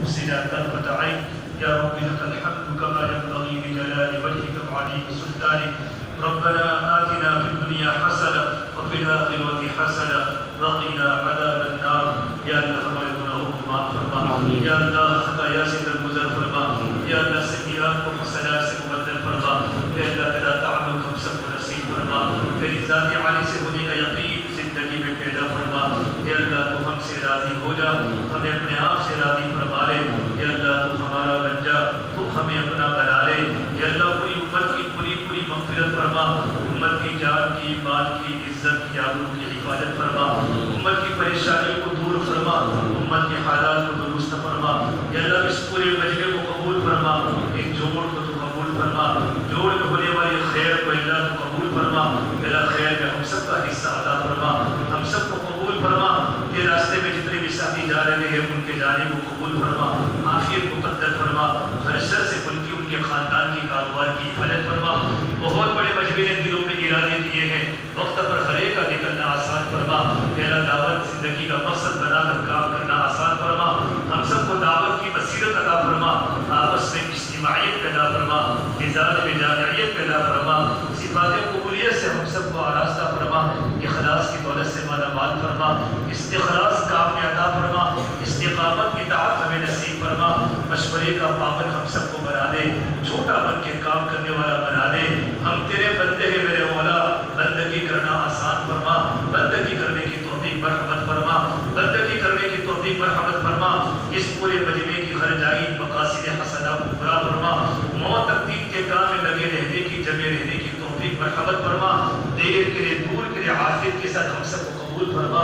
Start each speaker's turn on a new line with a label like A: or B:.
A: حسنا طرفة عين يا رب لك الحمد كما ينبغي لجلال وجهك وعظيم سلطانك ربنا آتنا في الدنيا حسنة وفي الآخرة حسنة وقنا عذاب النار یا اللہ ہمارے گناہوں کو معاف فرما یا اللہ خطایا سے درگزر فرما یا اللہ سیئات کو حسنات سے مبدل فرما یا اللہ تیرا تعلق ہم سب کو نصیب فرما تیری ذات عالی سے ہونے کا یقین زندگی میں پیدا فرما یا اللہ تو ہم سے راضی ہو جا ہمیں اپنے آپ سے راضی فرما لے یا اللہ تو ہمارا بن جا تو ہمیں اپنا بنا لے یا اللہ پوری امت کی پوری مغفرت فرما امت کی جان کی مال کی عزت کی آبرو کی حفاظت فرما امت کی پریشانیوں کو دور فرما امت کے حالات کو درست فرما یا اللہ اس پورے مجمع کو قبول فرما ایک جوڑ کو تو قبول فرما جوڑ میں ہونے والی خیر کو اللہ تو قبول فرما اللہ خیر میں ہم سب کا حصہ عطا فرما ہم سب کو قبول فرما یہ راستے میں جتنے بھی ساتھی جا رہے ہیں ان کے جانے کو قبول فرما عافیت مقدر فرما ہر شر سے بلکہ ان کے خاندان کی کاروبار کی حفاظت فرما بہت بڑے مجمع نے دلوں میں ارادے کیے ہیں وقت پر ہر ایک کا نکلنا آسان فرما میرا دعوت زندگی کا مقصد بنا کر کام کرنا آسان فرما ہم سب کو دعوت کی بصیرت عطا فرما آپس میں اجتماعیت پیدا فرما مزاج میں جامعیت پیدا فرما صفات قبولیت سے ہم سب کو آراستہ فرما اخلاص کی دولت سے مالا مال فرما استخلاص کام میں عطا فرما استقامت کی طاعت ہمیں نصیب فرما مشورے کا پابند ہم سب کو بنا دے چھوٹا بن کے کام کرنے والا بنا دے ہم تیرے بندے ہیں میرے مولا بندگی کرنا آسان فرما بندگی کرنے کی توفیق مرحمت فرما بندگی کرنے کی توفیق مرحمت فرما اس پورے مجمع کی ہر جائز مقاصد حسنہ کو پورا فرما موت تک دین کے کام میں لگے رہنے کی جمع رہنے کی توفیق مرحمت فرما دیر کے لیے دور کے لیے عافیت کے ساتھ ہم سب کو قبول فرما